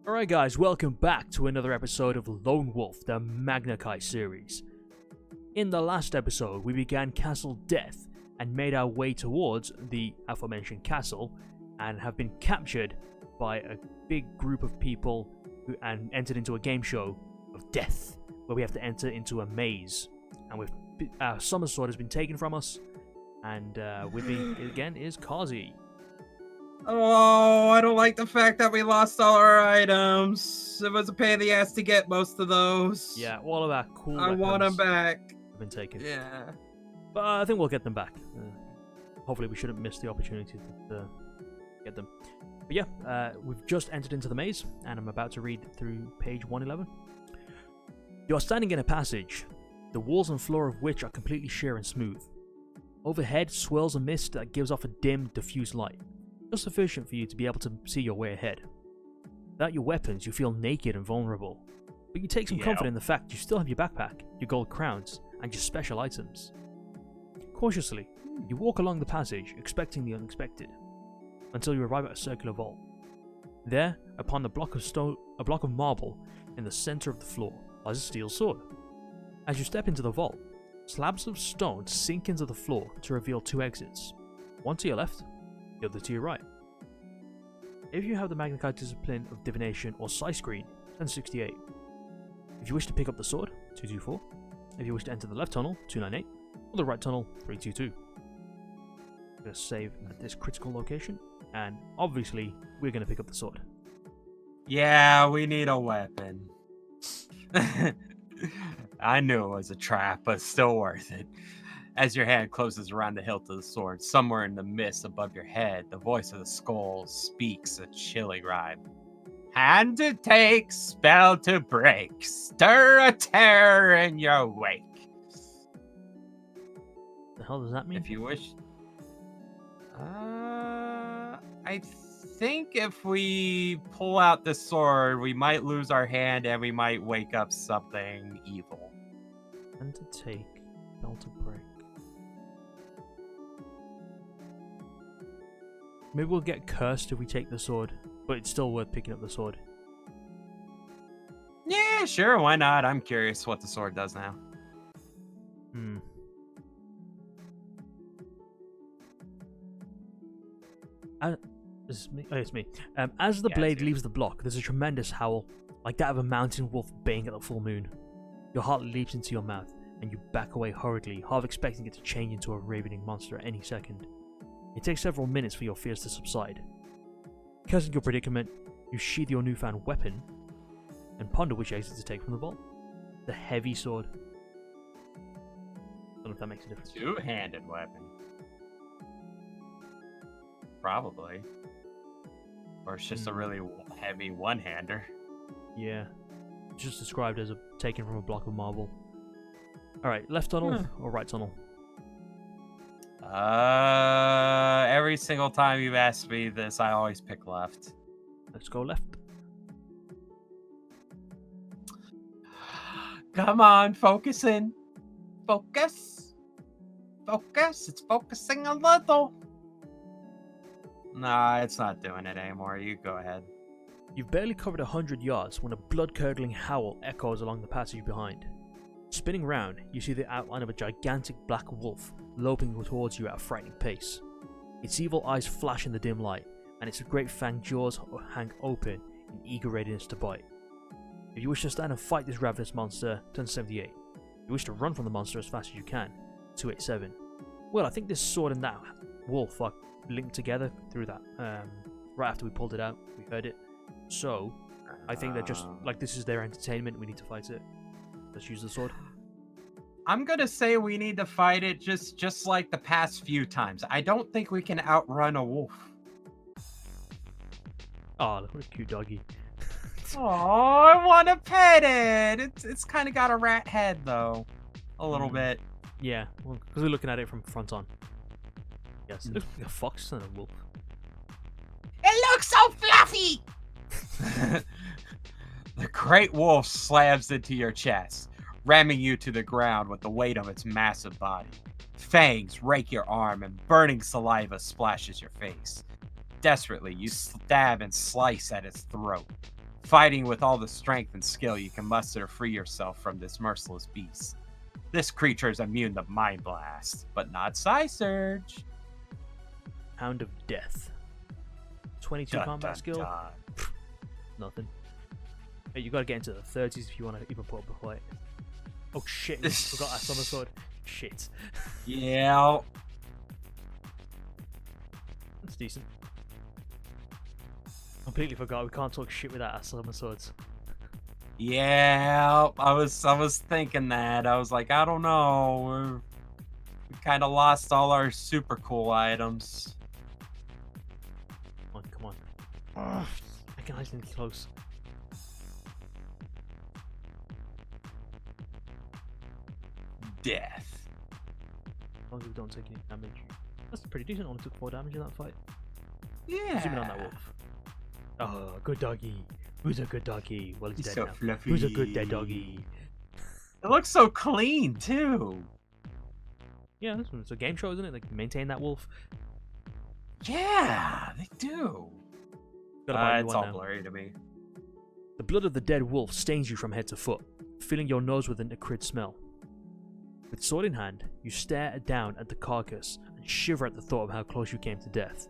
Alright guys, welcome back to another episode of Lone Wolf, the Magna Chi series. In the last episode, we began Castle Death and made our way towards the aforementioned castle and have been captured by a big group of people and entered into a game show of death where we have to enter into a maze. And our summer sword has been taken from us, and with me again is Karzie. Oh, I don't like the fact that we lost all our items. It was a pain in the ass to get most of those. Yeah, all of our cool I want them back. Have been taken. Yeah. But I think we'll get them back. Hopefully we shouldn't miss the opportunity to get them. But yeah, we've just entered into the maze, and I'm about to read through page 111. You are standing in a passage, the walls and floor of which are completely sheer and smooth. Overhead swirls a mist that gives off a dim, diffuse light, just sufficient for you to be able to see your way ahead. Without your weapons, you feel naked and vulnerable, but you take some comfort in the fact you still have your backpack, your gold crowns, and your special items. Cautiously, you walk along the passage, expecting the unexpected, until you arrive at a circular vault. There, upon a block of marble in the center of the floor, lies a steel sword. As you step into the vault, slabs of stone sink into the floor to reveal two exits, one to your left, the other to your right. If you have the Magna Chi discipline of divination or psi screen, 1068. If you wish to pick up the sword, 224. If you wish to enter the left tunnel, 298, or the right tunnel, 322. I'm going to save at this critical location, and obviously we're going to pick up the sword. Yeah, we need a weapon. I knew it was a trap, but still worth it. As your hand closes around the hilt of the sword, somewhere in the mist above your head, the voice of the skull speaks a chilling rhyme. Hand to take, spell to break, stir a terror in your wake. The hell does that mean? If you wish. I think if we pull out the sword, we might lose our hand and we might wake up something evil. Hand to take, spell to break. Maybe we'll get cursed if we take the sword, but it's still worth picking up the sword. Yeah, sure, why not? I'm curious what the sword does now. It's me. As the blade leaves the block, there's a tremendous howl, like that of a mountain wolf baying at the full moon. Your heart leaps into your mouth, and you back away hurriedly, half expecting it to change into a ravening monster at any second. It takes several minutes for your fears to subside. Cursing your predicament, you sheath your newfound weapon and ponder which exit to take from the vault. The heavy sword. Don't know if that makes a difference. Two-handed weapon. Probably. Or it's just a really heavy one-hander. Yeah. It's just described as taken from a block of marble. Alright, left tunnel or right tunnel? Every single time you've asked me this, I always pick left. Let's go left. Come on, focus in. Focus. Focus. It's focusing a little. Nah, it's not doing it anymore. You go ahead. You've barely covered 100 yards when a blood-curdling howl echoes along the passage behind. Spinning round, you see the outline of a gigantic black wolf loping towards you at a frightening pace. Its evil eyes flash in the dim light, and its great fanged jaws hang open in eager readiness to bite. If you wish to stand and fight this ravenous monster, turn 78. If you wish to run from the monster as fast as you can, 287. Well, I think this sword and that wolf are linked together through that. Right after we pulled it out, we heard it. So, I think they're just, like, this is their entertainment, we need to fight it. Let's use the sword. I'm gonna say we need to fight it just like the past few times. I don't think we can outrun a wolf. Oh, look what a cute doggy. Oh, I want to pet it. It's kind of got a rat head though, a little bit. Yeah, well, because we're looking at it from front on. Yes, it looks like a fox and a wolf. It looks so fluffy. The great wolf slams into your chest, ramming you to the ground with the weight of its massive body. Fangs rake your arm and burning saliva splashes your face. Desperately, you stab and slice at its throat. fighting with all the strength and skill you can muster to free yourself from this merciless beast. This creature is immune to Mind Blast, but not Psi Surge. Hound of Death. 22 combat skill. Nothing. Hey, you gotta get into the 30s if you want to even put up a fight. Oh shit, we forgot our summer sword. Shit. Yeah. That's decent. Completely forgot we can't talk shit without our summer swords. Yeah, I was thinking that. I was like, I don't know. We kind of lost all our super cool items. Come on. I can hide anything close. Death. As long as we don't take any damage. That's pretty decent. Only took 4 damage in that fight. Yeah. Zoom in on that wolf. Oh, good doggy. Who's a good doggy? Well, he's dead so now. fluffy. Who's a good dead doggy? It looks so clean too. Yeah, it's a game show, isn't it? Like, maintain that wolf. Yeah, they do. It's all blurry to me. The blood of the dead wolf stains you from head to foot, filling your nose with an acrid smell. With sword in hand, you stare down at the carcass and shiver at the thought of how close you came to death.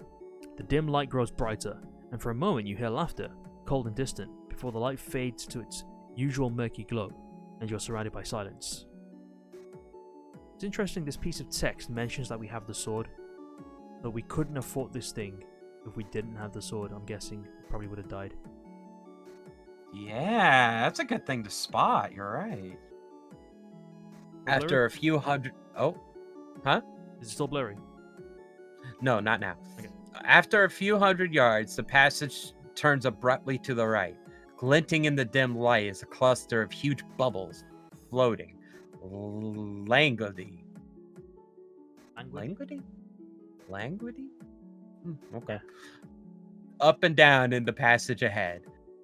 The dim light grows brighter, and for a moment you hear laughter, cold and distant, before the light fades to its usual murky glow, and you're surrounded by silence. It's interesting this piece of text mentions that we have the sword, but we couldn't have fought this thing if we didn't have the sword. I'm guessing we probably would have died. Yeah, that's a good thing to spot. You're right. After a few hundred... Oh. Huh? Is it still blurry? No, not now. Okay. After a few hundred yards, the passage turns abruptly to the right. Glinting in the dim light is a cluster of huge bubbles floating. Languidly. Okay. Up and down in the passage ahead.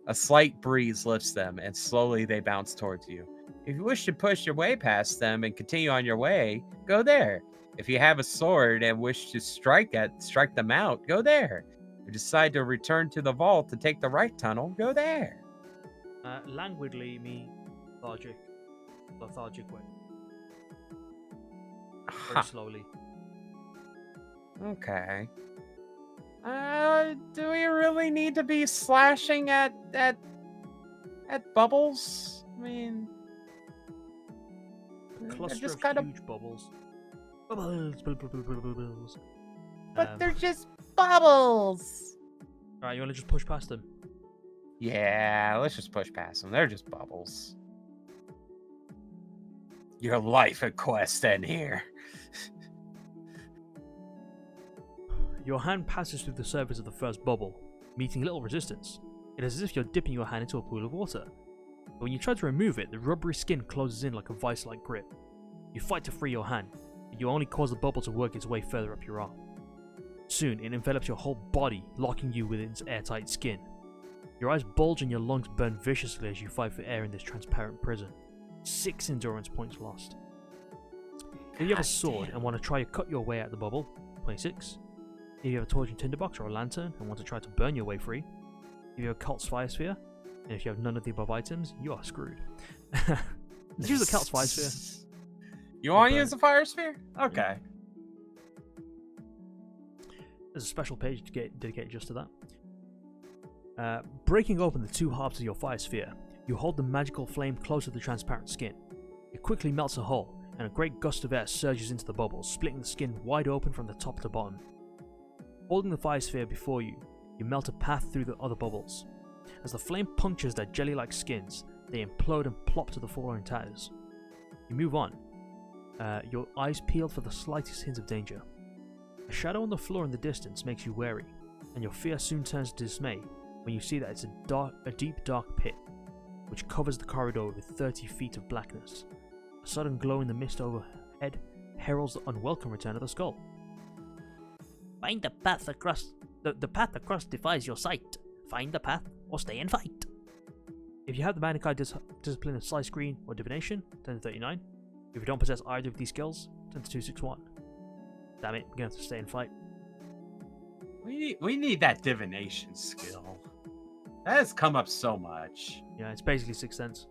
A slight breeze lifts them, and slowly they bounce towards you. If you wish to push your way past them and continue on your way, go there. If you have a sword and wish to strike them out, go there. If you decide to return to the vault to take the right tunnel, go there. Languidly mean lethargic way. Very slowly. Okay. Do we really need to be slashing at bubbles? I mean, Cluster just of kind huge bubbles. Bubbles. But they're just bubbles. Alright, you want to just push past them? Yeah, let's just push past them. They're just bubbles. Your life at quest end here. Your hand passes through the surface of the first bubble, meeting little resistance. It is as if you're dipping your hand into a pool of water. But when you try to remove it, the rubbery skin closes in like a vice-like grip. You fight to free your hand, but you only cause the bubble to work its way further up your arm. Soon, it envelops your whole body, locking you within its airtight skin. Your eyes bulge and your lungs burn viciously as you fight for air in this transparent prison. 6 endurance points lost. If you have a sword and want to try to cut your way out of the bubble, 26. If you have a torch and tinderbox or a lantern and want to try to burn your way free, if you have a cult's fire sphere, and if you have none of the above items, you are screwed. Let's use the cult's fire sphere. You want to use the fire sphere? Okay. There's a special page dedicated just to that. Breaking open the 2 halves of your fire sphere, you hold the magical flame close to the transparent skin. It quickly melts a hole, and a great gust of air surges into the bubbles, splitting the skin wide open from the top to bottom. Holding the fire sphere before you, you melt a path through the other bubbles. As the flame punctures their jelly-like skins, they implode and plop to the floor in tatters. You move on, your eyes peeled for the slightest hint of danger. A shadow on the floor in the distance makes you wary, and your fear soon turns to dismay when you see that it's a deep dark pit, which covers the corridor with 30 feet of blackness. A sudden glow in the mist overhead heralds the unwelcome return of the skull. Find the path across. The path across defies your sight. Find the path or stay and fight. If you have the Manichae discipline of Sight Screen or Divination, turn to 39. If you don't possess either of these skills, turn to 261. Damn it, we're gonna have to stay and fight. We need that divination skill. That has come up so much. Yeah, it's basically Sixth Sense.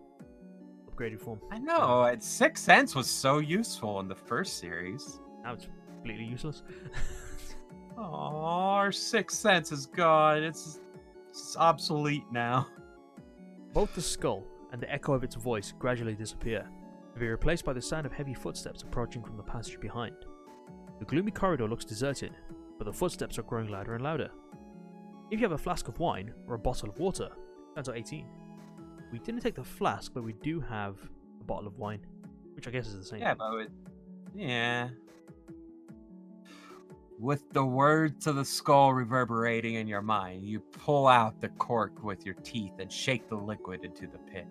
Upgraded form. I know. Sixth Sense was so useful in the first series. Now it's completely useless. Oh, our Sixth Sense is gone. It's obsolete now. Both the skull and the echo of its voice gradually disappear, to be replaced by the sound of heavy footsteps approaching from the passage behind. The gloomy corridor looks deserted, but the footsteps are growing louder and louder. If you have a flask of wine or a bottle of water, turns out 18. We didn't take the flask, but we do have a bottle of wine, which I guess is the same. Yeah, but yeah. With the words of the skull reverberating in your mind, you pull out the cork with your teeth and shake the liquid into the pit,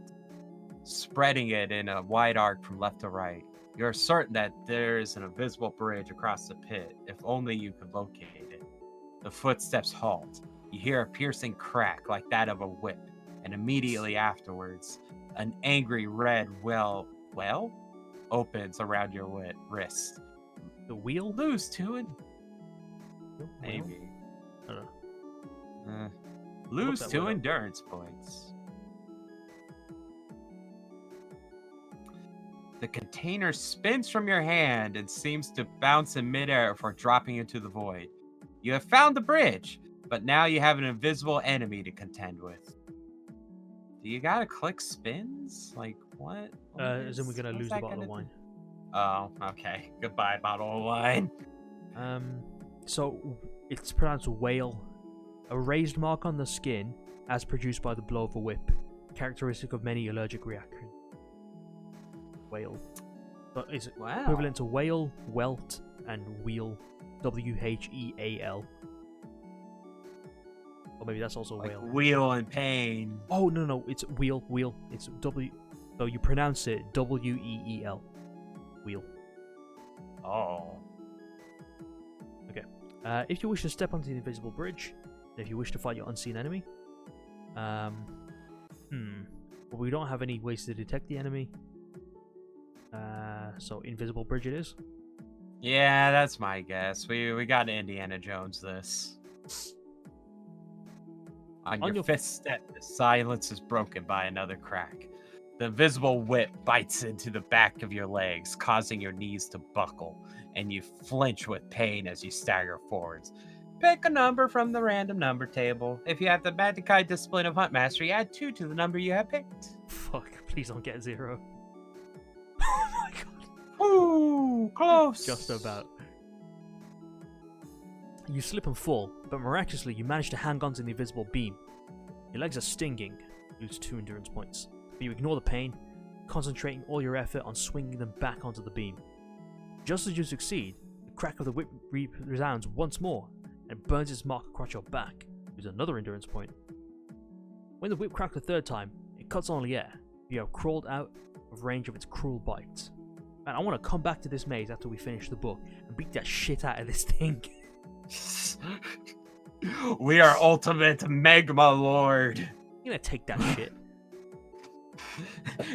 spreading it in a wide arc from left to right. You're certain that there is an invisible bridge across the pit, if only you could locate it. The footsteps halt. You hear a piercing crack like that of a whip, and immediately afterwards, an angry red well opens around your wrist. The wheel? Lose to it. Maybe. I don't know. Lose 2 endurance points. The container spins from your hand and seems to bounce in midair before dropping into the void. You have found the bridge, but now you have an invisible enemy to contend with. Do you gotta click spins? Like, what? As in we're gonna lose the bottle of wine. Oh, okay. Goodbye, bottle of wine. So it's pronounced whale. A raised mark on the skin, as produced by the blow of a whip, characteristic of many allergic reactions. Whale. So is it equivalent to whale, welt, and wheel? WHEAL. Or maybe that's also like whale. Wheel and pain. Oh no, it's wheel. It's W. So you pronounce it WEEL. Wheel. Oh. Okay. If you wish to step onto the invisible bridge, if you wish to fight your unseen enemy, but we don't have any ways to detect the enemy. So invisible bridge it is. Yeah, that's my guess. We got Indiana Jones this. On your fifth step, the silence is broken by another crack. The invisible whip bites into the back of your legs, causing your knees to buckle, and you flinch with pain as you stagger forwards. Pick a number from the random number table. If you have the Magikai discipline of Hunt Mastery, add 2 to the number you have picked. Fuck, please don't get 0. Oh my god. Ooh, close. Just about. You slip and fall, but miraculously you manage to hang on to the invisible beam. Your legs are stinging, you lose 2 endurance points, but you ignore the pain, concentrating all your effort on swinging them back onto the beam. Just as you succeed, the crack of the whip resounds once more, and burns its mark across your back, with another endurance point. When the whip cracks the 3rd time, it cuts only air. You have crawled out of range of its cruel bite. And I want to come back to this maze after we finish the book and beat that shit out of this thing. We are ultimate Magma Lord. You're gonna take that shit.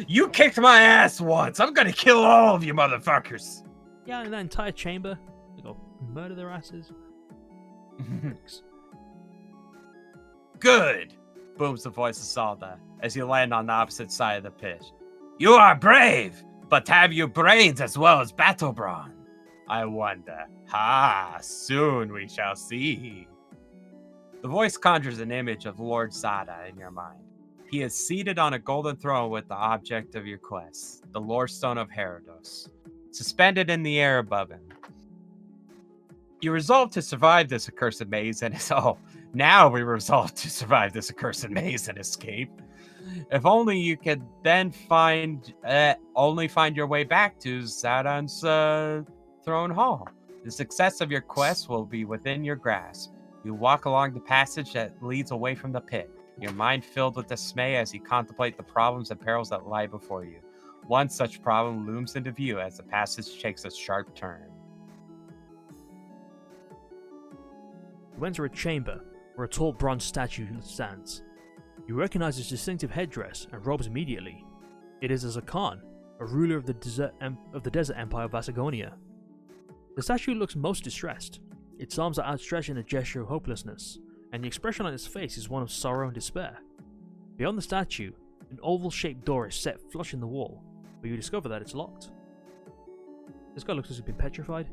You kicked my ass once. I'm gonna kill all of you motherfuckers. Yeah, in that entire chamber, you go murder their asses. Good, booms the voice of Salda as you land on the opposite side of the pit. You are brave, but have you brains as well as battle brawn? I wonder. Soon we shall see. The voice conjures an image of Lord Zada in your mind. He is seated on a golden throne with the object of your quest, the Lorestone of Herodos, suspended in the air above him. You resolve to survive this accursed maze and now we resolve to survive this accursed maze and escape. If only you could then find your way back to Zadan's throne hall. The success of your quest will be within your grasp. You walk along the passage that leads away from the pit, your mind filled with dismay as you contemplate the problems and perils that lie before you. One such problem looms into view as the passage takes a sharp turn. You enter a chamber where a tall bronze statue stands. You recognize its distinctive headdress and robes immediately. It is a Khan, a ruler of the desert empire of Vasagonia. The statue looks most distressed. Its arms are outstretched in a gesture of hopelessness, and the expression on its face is one of sorrow and despair. Beyond the statue, an oval-shaped door is set flush in the wall, but you discover that it's locked. This guy looks as if he's been petrified.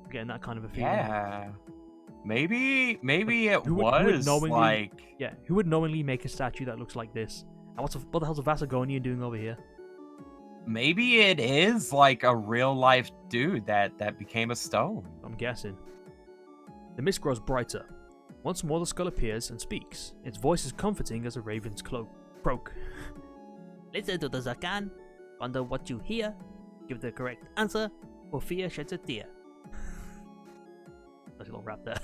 I'm getting that kind of a feeling. Yeah. Maybe it Who was knowingly, like... Yeah, who would knowingly make a statue that looks like this? And what the hell's a Vasagonian doing over here? Maybe it is like a real-life dude that became a stone. I'm guessing. The mist grows brighter. Once more the skull appears and speaks. Its voice is comforting as a raven's croak. Listen to the Zakan. Wonder what you hear. Give the correct answer, or fear sheds a tear. Nice little rap there.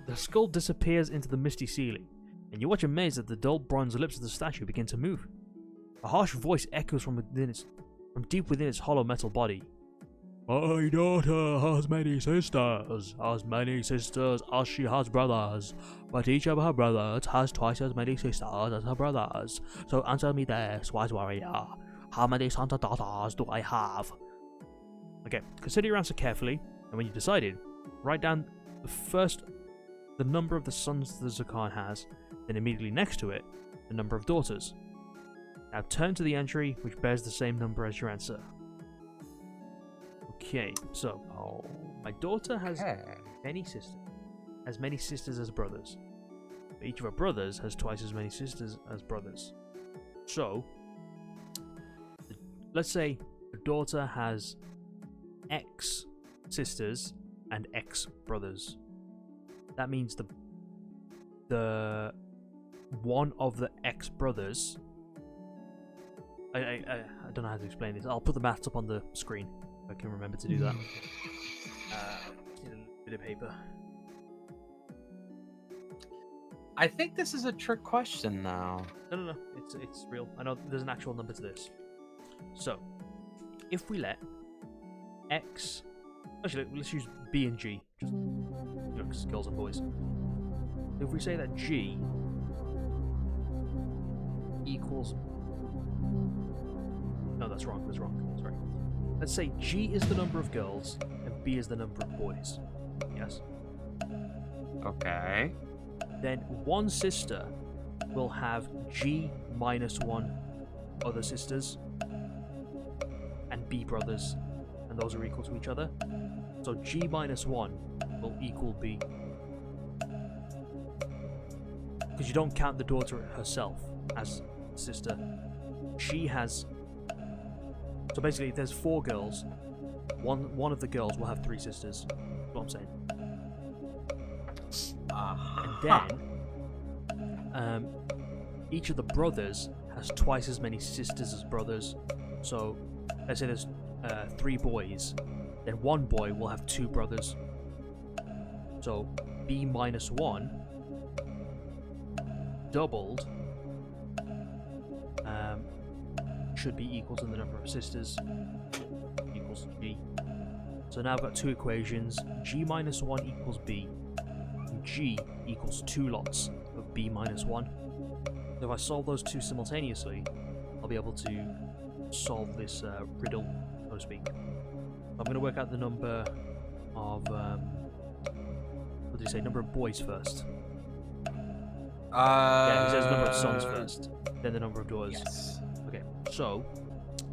The skull disappears into the misty ceiling, and you watch amazed that the dull bronze lips of the statue begin to move. A harsh voice echoes from deep within its hollow metal body. My daughter has many sisters as she has brothers, but each of her brothers has twice as many sisters as her brothers. So answer me this, wise warrior. How many sons and daughters do I have? Okay, consider your answer carefully, and when you've decided, write down the number of the sons the Zakan has, then immediately next to it, the number of daughters. Now turn to the entry which bears the same number as your answer. Okay, so my daughter has many sisters as brothers. But each of her brothers has twice as many sisters as brothers. So let's say the daughter has X sisters and X brothers. That means the one of the X brothers. I don't know how to explain this. I'll put the maths up on the screen if I can remember to do that. Need a bit of paper. I think this is a trick question now. No. It's real. I know there's an actual number to this. So, if we let X... Actually, let's use B and G. Just, because girls and boys. If we say that G equals... No, that's wrong. Sorry. Let's say G is the number of girls and B is the number of boys. Yes? Okay. Then one sister will have G minus one other sisters and B brothers, and those are equal to each other. So G minus 1 will equal B. Because you don't count the daughter herself as sister. She has... So basically, if there's 4 girls, one of the girls will have 3 sisters. That's what I'm saying. And then, each of the brothers has twice as many sisters as brothers. So, let's say there's 3 boys, then one boy will have 2 brothers. So, B minus 1 doubled should be equal to the number of sisters equals G. So now I've got 2 equations. G minus 1 equals B. And G equals 2 lots of B minus 1. So if I solve those 2 simultaneously, I'll be able to solve this riddle, so to speak. I'm going to work out the number of... what did you say? Number of boys first. Yeah, he says number of sons first, then the number of daughters. Yes. Okay, so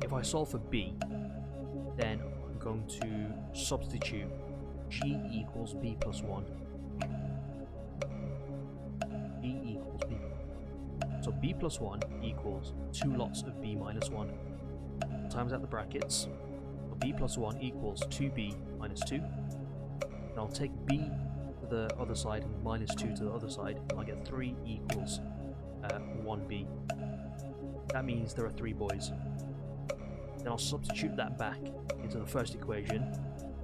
if I solve for B, then I'm going to substitute G equals B plus 1. B equals B. So B plus 1 equals 2 lots of B minus 1. Times out the brackets. So B plus 1 equals 2B minus 2. And I'll take B to the other side and minus 2 to the other side. And I'll get 3 equals 1B. That means there are 3 boys. Then I'll substitute that back into the first equation.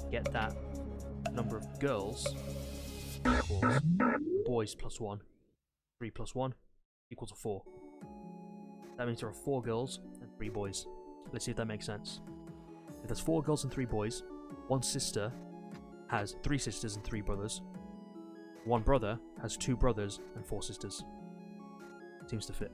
Get that number of girls equals boys plus 1. 3 plus 1 equals 4. That means there are 4 girls and 3 boys. Let's see if that makes sense. If there's 4 girls and 3 boys, one sister has 3 sisters and 3 brothers. One brother has 2 brothers and 4 sisters. Seems to fit.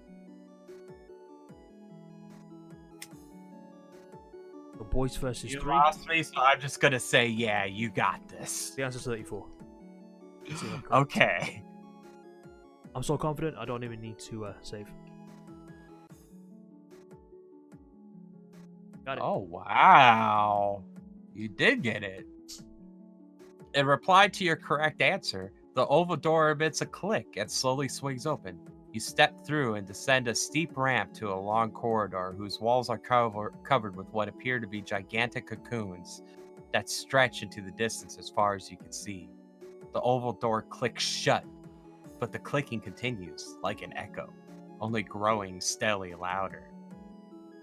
So boys first is 3. You lost me, so I'm just gonna say, yeah, you got this. The answer's 34. Okay. I'm so confident I don't even need to save. Got it. Oh, wow. You did get it. In reply to your correct answer, the oval door emits a click and slowly swings open. You step through and descend a steep ramp to a long corridor whose walls are covered with what appear to be gigantic cocoons that stretch into the distance as far as you can see. The oval door clicks shut, but the clicking continues like an echo, only growing steadily louder.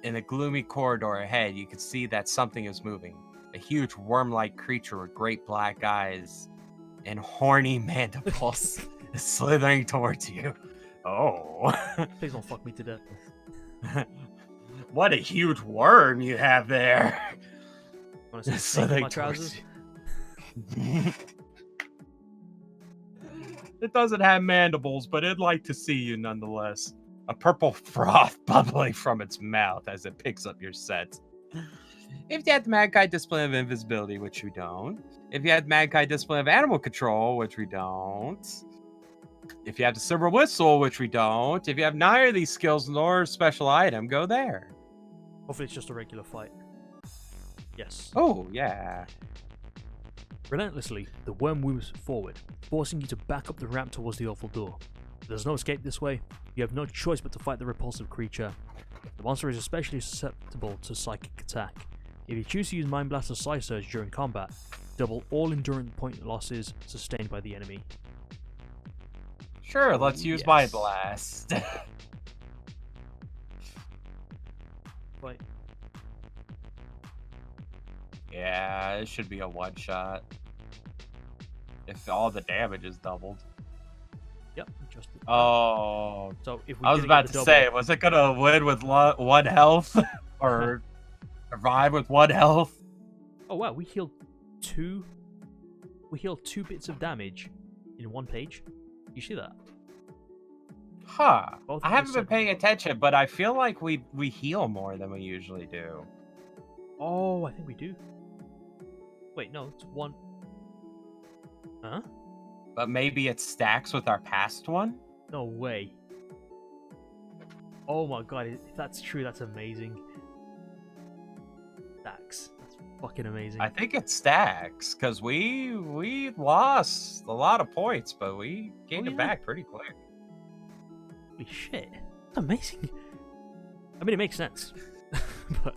In a gloomy corridor ahead, you can see that something is moving. A huge worm-like creature with great black eyes and horny mandibles is slithering towards you. Oh. Please don't fuck me to death. What a huge worm you have there. Want to see my trousers? It doesn't have mandibles, but it'd like to see you nonetheless. A purple froth bubbling from its mouth as it picks up your scent. If you had the Mankind discipline of invisibility, which we don't. If you had Mankind discipline of animal control, which we don't. If you have the silver whistle, which we don't. If you have neither of these skills nor special item, go there. Hopefully it's just a regular fight. Yes. Oh, yeah. Relentlessly, the worm moves forward, forcing you to back up the ramp towards the awful door. There's no escape this way. You have no choice but to fight the repulsive creature. The monster is especially susceptible to psychic attack. If you choose to use Mind Blast or Psy Surge during combat, double all endurance point losses sustained by the enemy. Sure, let's use Mind Blast. Right. Yeah, it should be a one-shot. If all the damage is doubled. Yep, just. Oh. So if we I was about to say, was it gonna win with 1 health? Or survive with 1 health? Oh wow, we healed 2 bits of damage in 1 page. You see that? Huh. Both I of haven't us been said- paying attention, but I feel like we heal more than we usually do. Oh, I think we do. Wait, no, it's 1. Huh? But maybe it stacks with our past one? No way. Oh my god, if that's true, that's amazing. That's fucking amazing. I think it stacks, because we lost a lot of points, but we gained it back pretty quick. Holy shit. That's amazing. I mean, it makes sense. But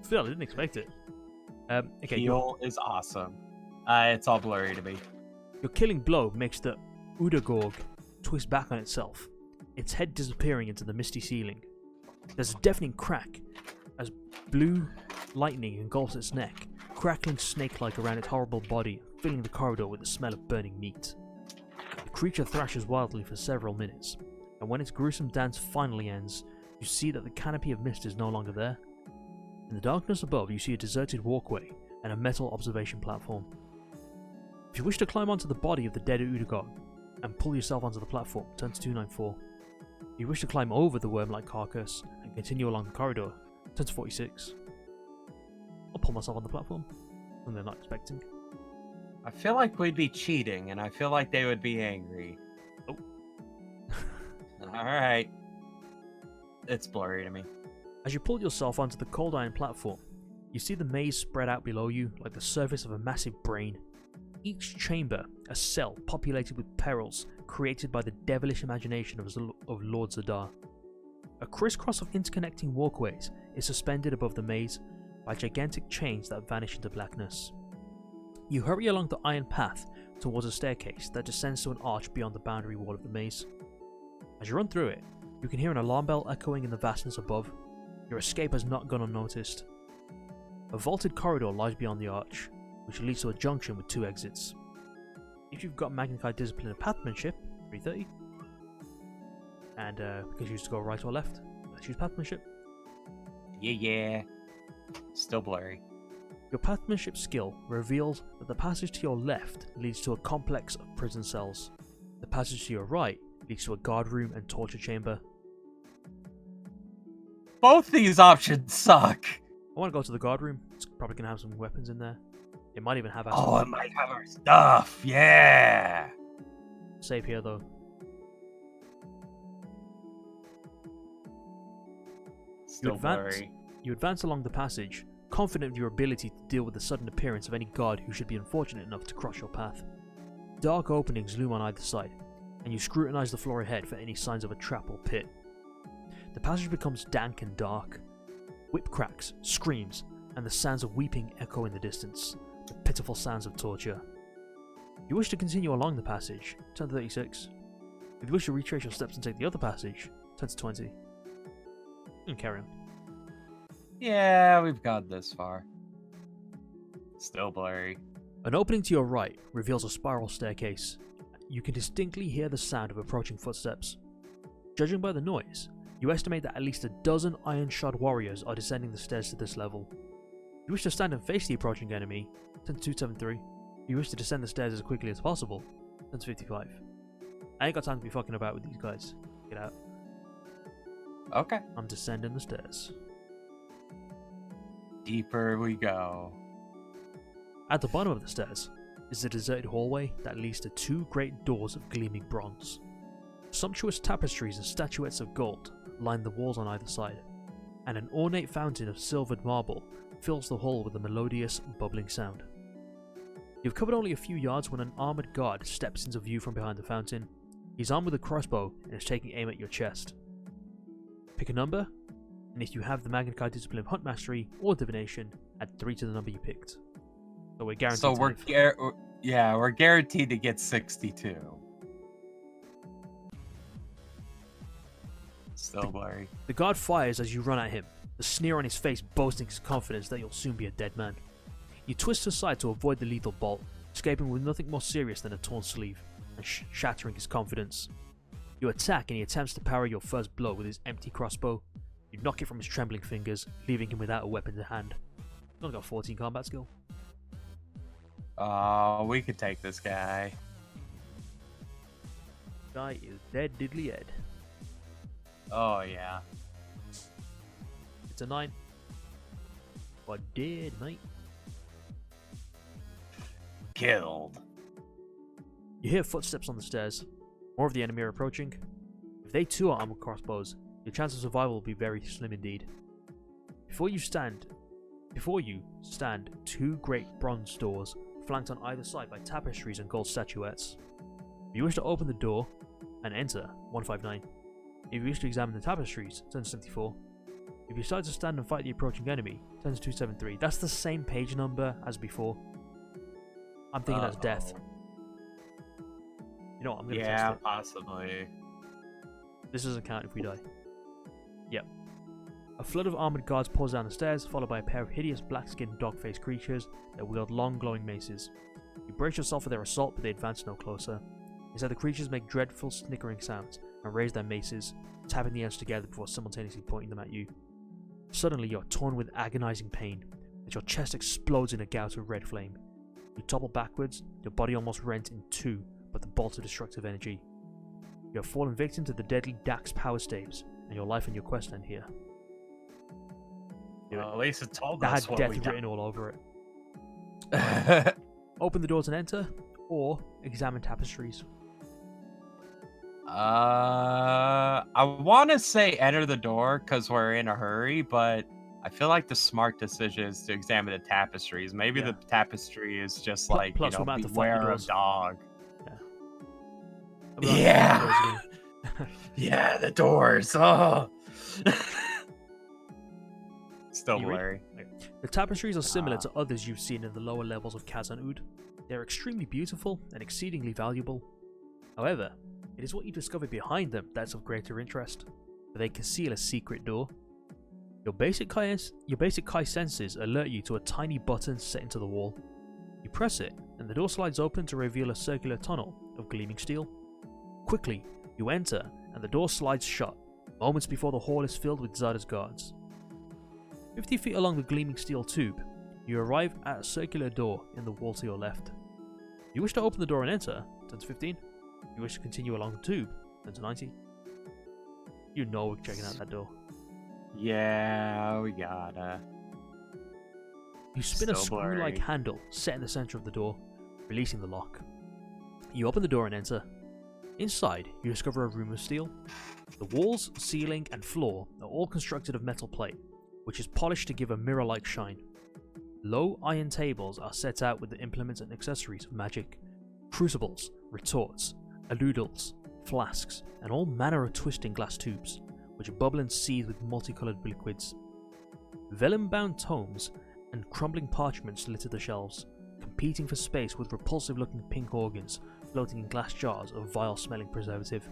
still, I didn't expect it. Okay, Heal is awesome. It's all blurry to me. your killing blow makes the Udagorg twist back on itself, its head disappearing into the misty ceiling. There's a deafening crack as blue lightning engulfs its neck, crackling snake-like around its horrible body, filling the corridor with the smell of burning meat. The creature thrashes wildly for several minutes, and when its gruesome dance finally ends, you see that the canopy of mist is no longer there. In the darkness above, you see a deserted walkway and a metal observation platform. If you wish to climb onto the body of the dead Udagog and pull yourself onto the platform, turn to 294. If you wish to climb over the worm-like carcass and continue along the corridor, turn to 46. I'll pull myself on the platform. Something they're not expecting. I feel like we'd be cheating, and I feel like they would be angry. Oh. Alright. It's blurry to me. As you pull yourself onto the cold iron platform, you see the maze spread out below you like the surface of a massive brain. Each chamber a cell populated with perils created by the devilish imagination of Lord Zadar. A crisscross of interconnecting walkways is suspended above the maze by gigantic chains that vanish into blackness. You hurry along the iron path towards a staircase that descends to an arch beyond the boundary wall of the maze. As you run through it, you can hear an alarm bell echoing in the vastness above. Your escape has not gone unnoticed. A vaulted corridor lies beyond the arch, which leads to a junction with 2 exits. If you've got Magnified Discipline and Pathmanship, 330, and we can choose to go right or left, let's choose Pathmanship. Yeah. Still blurry. Your Pathmanship skill reveals that the passage to your left leads to a complex of prison cells. The passage to your right leads to a guard room and torture chamber. Both these options suck. I want to go to the guard room. It's probably going to have some weapons in there. It might even have Oh, it might have our stuff. Yeah. Save here though. You advance along the passage, confident of your ability to deal with the sudden appearance of any guard who should be unfortunate enough to cross your path. Dark openings loom on either side, and you scrutinize the floor ahead for any signs of a trap or pit. The passage becomes dank and dark. Whip cracks, screams, and the sounds of weeping echo in the distance, the pitiful sounds of torture. You wish to continue along the passage, turn to 36. If you wish to retrace your steps and take the other passage, turn to 20. And carry on. Yeah, we've got this far. Still blurry. An opening to your right reveals a spiral staircase. You can distinctly hear the sound of approaching footsteps. Judging by the noise, you estimate that at least a dozen iron-shod warriors are descending the stairs to this level. If you wish to stand and face the approaching enemy, turn to 273. If you wish to descend the stairs as quickly as possible, turn to 55. I ain't got time to be fucking about with these guys. Get out. Okay. I'm descending the stairs. Deeper we go. At the bottom of the stairs is a deserted hallway that leads to two great doors of gleaming bronze. Sumptuous tapestries and statuettes of gold line the walls on either side, and an ornate fountain of silvered marble fills the hall with a melodious, bubbling sound. You've covered only a few yards when an armoured guard steps into view from behind the fountain. He's armed with a crossbow and is taking aim at your chest. Pick a number, and if you have the Magna Carta discipline of Hunt Mastery or Divination, add 3 to the number you picked. So we're guaranteed. So we're guaranteed to get 62. Still blurry. The guard fires as you run at him, the sneer on his face boasting his confidence that you'll soon be a dead man. You twist aside to avoid the lethal bolt, escaping with nothing more serious than a torn sleeve, and shattering his confidence. You attack and he attempts to parry your first blow with his empty crossbow. You knock it from his trembling fingers, leaving him without a weapon to hand. He's only got 14 combat skill. Oh, we could take this guy. Guy is dead diddly Ed. Oh, yeah. It's a 9. But dead, mate. Killed. You hear footsteps on the stairs. More of the enemy are approaching. If they too are armed with crossbows, your chance of survival will be very slim indeed. Before you stand 2 great bronze doors, flanked on either side by tapestries and gold statuettes. If you wish to open the door and enter, 159. If you wish to examine the tapestries, turn to 74. If you decide to stand and fight the approaching enemy, turn to 273. That's the same page number as before. I'm thinking that's death. You know what, I'm gonna test it. Possibly. This doesn't count if we die. Yep. A flood of armoured guards pours down the stairs, followed by a pair of hideous black-skinned dog-faced creatures that wield long glowing maces. You brace yourself for their assault, but they advance no closer. Instead, the creatures make dreadful snickering sounds and raise their maces, tapping the ends together before simultaneously pointing them at you. Suddenly, you're torn with agonizing pain, as your chest explodes in a gout of red flame. You topple backwards, your body almost rent in two by the bolt of destructive energy. You have fallen victim to the deadly Dax power staves, and your life and your quest end here. Well, at least it told That us had what death we written all over it. Open the doors and enter, or examine tapestries. I want to say enter the door because we're in a hurry, but I feel like the smart decision is to examine the tapestries. Maybe the tapestry is just like, Plus, we're about to fight the beware doors. of dog. Yeah. Yeah, the doors. Oh. Still blurry. The tapestries are similar to others you've seen in the lower levels of Khazan-Ud. They're extremely beautiful and exceedingly valuable. However, it is what you discover behind them that's of greater interest, for they conceal a secret door. Your basic Kai senses alert you to a tiny button set into the wall. You press it, and the door slides open to reveal a circular tunnel of gleaming steel. Quickly, you enter, and the door slides shut, moments before the hall is filled with Zarda's guards. 50 feet along the gleaming steel tube, you arrive at a circular door in the wall to your left. You wish to open the door and enter, turn to 15. You wish to continue along the tube, turn to 90. You know we're checking out that door. Yeah, we gotta. You spin a screw-like handle set in the center of the door, releasing the lock. You open the door and enter. Inside, you discover a room of steel. The walls, ceiling, and floor are all constructed of metal plate, which is polished to give a mirror-like shine. Low iron tables are set out with the implements and accessories of magic, crucibles, retorts, aludels, flasks, and all manner of twisting glass tubes, which bubble and seethe with multicolored liquids. Vellum-bound tomes and crumbling parchments litter the shelves, competing for space with repulsive-looking pink organs floating in glass jars of vile-smelling preservative.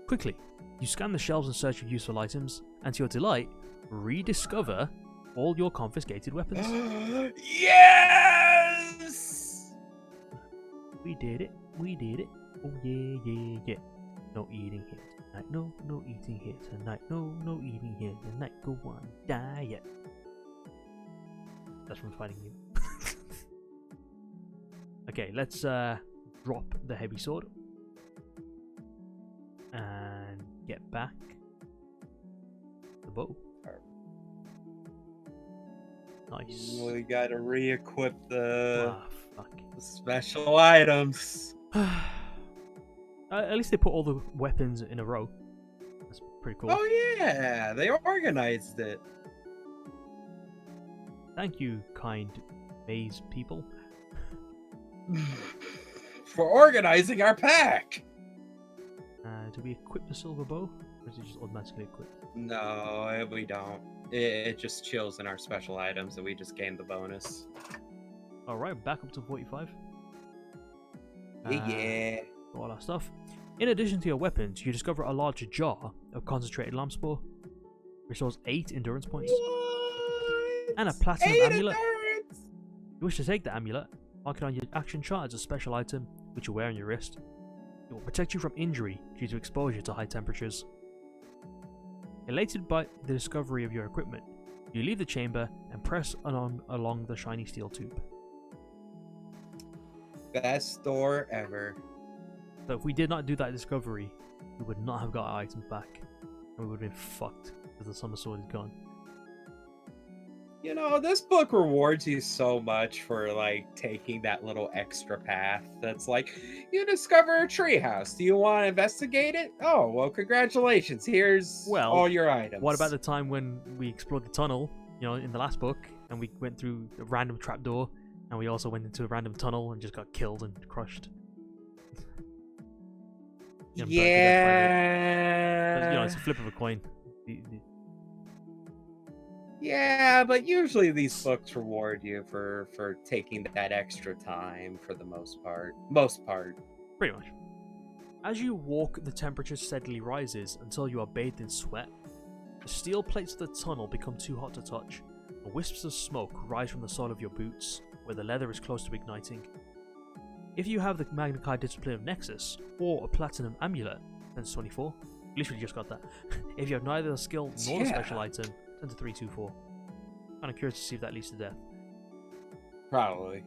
Quickly, you scan the shelves in search of useful items, and to your delight, rediscover all your confiscated weapons. Yes! We did it. We did it. Oh yeah, yeah, yeah. No eating here tonight. No eating here tonight. No eating here tonight. Go on diet. That's from Fighting You. Okay, let's drop the heavy sword and get back the bow. Nice. We gotta re-equip the Fuck. special items. At least they put all the weapons in a row. That's pretty cool. Oh yeah, they organized it. Thank you, kind maze people. For organizing our pack. Do we equip the silver bow, or is it just automatically equipped? No, we don't. It just chills in our special items, and we just gain the bonus. All right, back up to 45. Yeah. All our stuff. In addition to your weapons, you discover a large jar of concentrated lamp spore, restores 8 endurance points, What? and a platinum 8 amulet. endurance? You wish to take the amulet, mark it on your action chart as a special item, which you wear on your wrist. It will protect you from injury due to exposure to high temperatures. Elated by the discovery of your equipment, you leave the chamber and press on along the shiny steel tube. Best door ever. So if we did not do that discovery, we would not have got our items back, and we would have been fucked because the summer sword is gone. You know, this book rewards you so much for like taking that little extra path. That's like, you discover a treehouse. Do you want to investigate it? Oh, well, congratulations. Here's all your items. What about the time when we explored the tunnel, you know, in the last book, and we went through a random trapdoor, and we also went into a random tunnel and just got killed and crushed? You know, yeah. you know, it's a flip of a coin. Yeah, but usually these books reward you for taking that extra time for the most part. Pretty much. As you walk, the temperature steadily rises until you are bathed in sweat. The steel plates of the tunnel become too hot to touch, and wisps of smoke rise from the sole of your boots, where the leather is close to igniting. If you have the Magna Chi Discipline of Nexus, or a Platinum Amulet, then it's 24. At least we just got that. If you have neither the skill nor the special item, turn to 324. Kind of curious to see if that leads to death. Probably.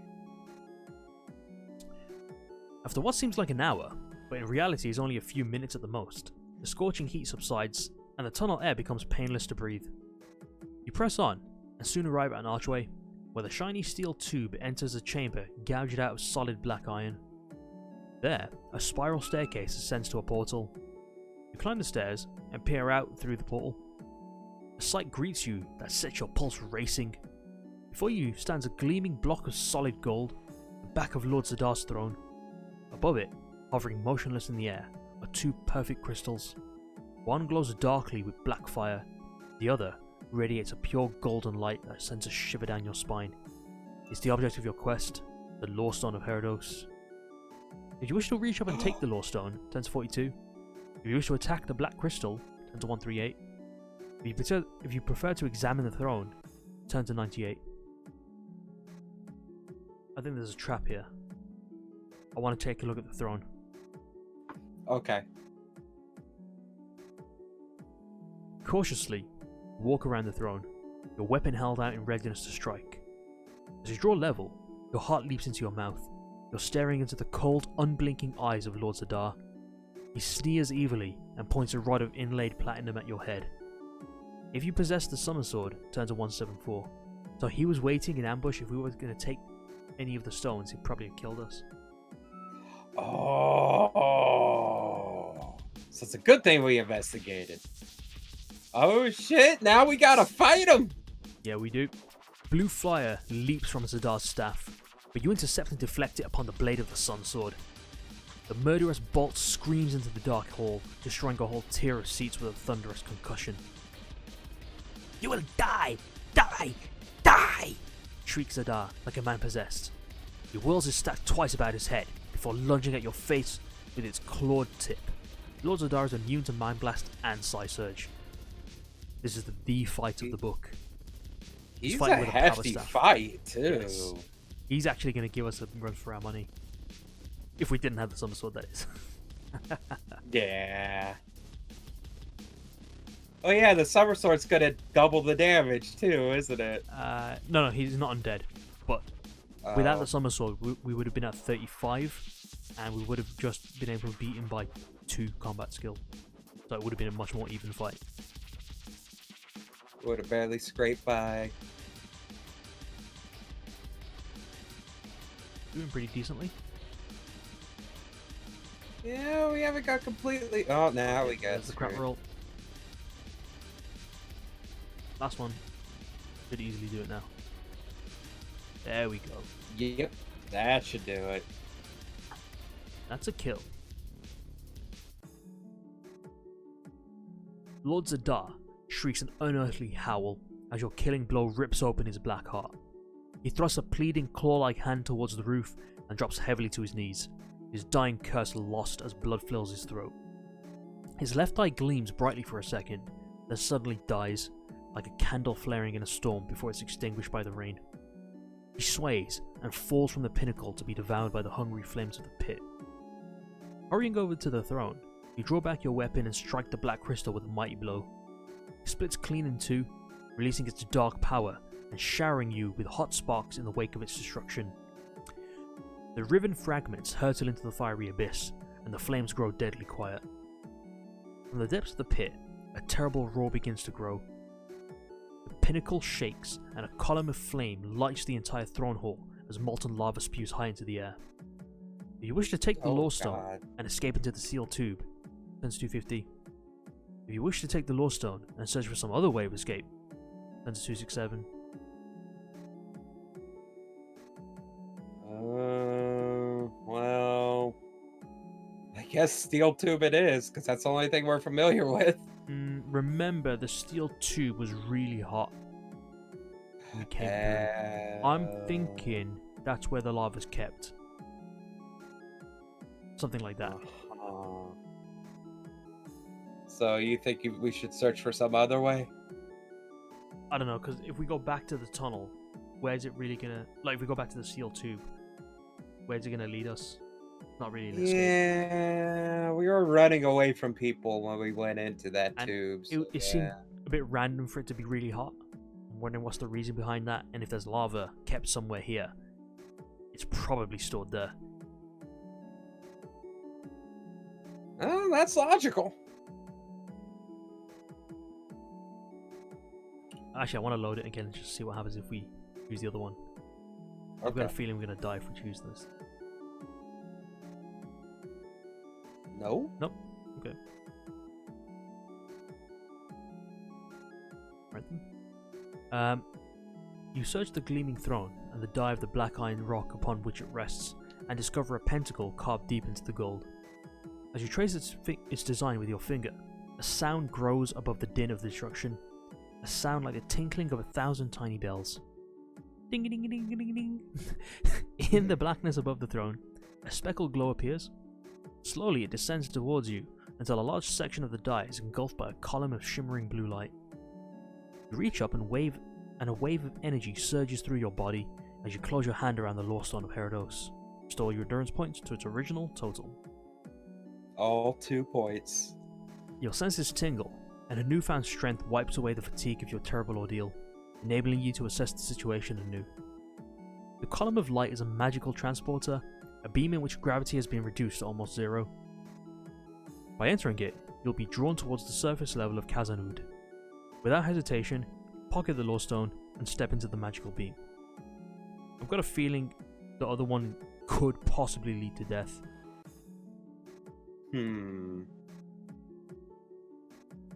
After what seems like an hour, but in reality is only a few minutes at the most, the scorching heat subsides, and the tunnel air becomes painless to breathe. You press on, and soon arrive at an archway, where the shiny steel tube enters a chamber gouged out of solid black iron. There, a spiral staircase ascends to a portal. You climb the stairs and peer out through the portal. A sight greets you that sets your pulse racing. Before you stands a gleaming block of solid gold, the back of Lord Zadar's throne. Above it, hovering motionless in the air, are 2 perfect crystals. One glows darkly with black fire, the other radiates a pure golden light that sends a shiver down your spine. It's the object of your quest, the Lorestone of Herdos. If you wish to reach up and take the Lorestone, turn to 42. If you wish to attack the black crystal, turn to 138. If you prefer to examine the throne, turn to 98. I think there's a trap here. I want to take a look at the throne. Okay. Cautiously, walk around the throne, your weapon held out in readiness to strike. As you draw level, your heart leaps into your mouth. You're staring into the cold, unblinking eyes of Lord Zadar. He sneers evilly and points a rod of inlaid platinum at your head. If you possess the summer sword, turn to 174. So he was waiting in ambush. If we were going to take any of the stones, he'd probably have killed us. Oh. So it's a good thing we investigated. Oh shit, now we gotta fight him! Yeah, we do. Blue Flyer leaps from Zadar's staff, but you intercept and deflect it upon the blade of the Sun Sword. The murderous bolt screams into the dark hall, destroying a whole tier of seats with a thunderous concussion. "You will die! Die! Die!" shrieks Zadar like a man possessed. He whirls his staff twice about his head before lunging at your face with its clawed tip. Lord Zadar is immune to Mind Blast and Psy Surge. This is the fight of the book. He's a fighting with power hefty staff. fight, too. Yes. He's actually going to give us a run for our money. If we didn't have the Summer Sword, that is. Yeah. Oh yeah, the Summer Sword's gonna double the damage too, isn't it? No, he's not undead. But without Oh. the Summer Sword, we would have been at 35, and we would have just been able to beat him by 2 combat skill. So it would have been a much more even fight. Would have barely scraped by. Doing pretty decently. Yeah, we haven't got completely. Oh, now we got There's the crap screwed. roll. Last one. Could easily do it now. There we go. Yep, that should do it. That's a kill. Lord Zadar shrieks an unearthly howl as your killing blow rips open his black heart. He thrusts a pleading claw-like hand towards the roof and drops heavily to his knees, his dying curse lost as blood fills his throat. His left eye gleams brightly for a second, then suddenly dies, like a candle flaring in a storm before it's extinguished by the rain. He sways and falls from the pinnacle to be devoured by the hungry flames of the pit. Hurrying over to the throne, you draw back your weapon and strike the black crystal with a mighty blow. It splits clean in two, releasing its dark power and showering you with hot sparks in the wake of its destruction. The riven fragments hurtle into the fiery abyss, and the flames grow deadly quiet. From the depths of the pit, a terrible roar begins to grow. The pinnacle shakes, and a column of flame lights the entire throne hall as molten lava spews high into the air. If you wish to take the Lorestone and escape into the sealed tube, turns 250. If you wish to take the Lorestone and search for some other way of escape, turns 267. Well, I guess steel tube it is, because that's the only thing we're familiar with. Remember, the steel tube was really hot. We came through. I'm thinking that's where the lava's kept. Something like that. So you think we should search for some other way? I don't know, because if we go back to the tunnel, where's it really gonna... Like, if we go back to the steel tube, where's it gonna lead us? Not really an escape. Yeah, we were running away from people when we went into that And tube. So it seemed a bit random for it to be really hot. I'm wondering what's the reason behind that, and if there's lava kept somewhere here, it's probably stored there. Oh, that's logical. Actually, I want to load it again and just see what happens if we use the other one. I've got a feeling we're going to die if we choose this. No? Nope. Okay. Right then. You search the gleaming throne and the dye of the black iron rock upon which it rests, and discover a pentacle carved deep into the gold. As you trace its design with your finger, a sound grows above the din of the destruction. A sound like the tinkling of 1,000 tiny bells. Ding ding ding ding ding ding. In the blackness above the throne, a speckled glow appears. Slowly it descends towards you until a large section of the die is engulfed by a column of shimmering blue light. You reach up and a wave of energy surges through your body as you close your hand around the Lorestone of Herados. Restore your endurance points to its original total. All 2 points. Your senses tingle, and a newfound strength wipes away the fatigue of your terrible ordeal, enabling you to assess the situation anew. The column of light is a magical transporter, a beam in which gravity has been reduced to almost zero. By entering it, you'll be drawn towards the surface level of Khazad-dûm. Without hesitation, pocket the Lorestone and step into the magical beam. I've got a feeling the other one could possibly lead to death.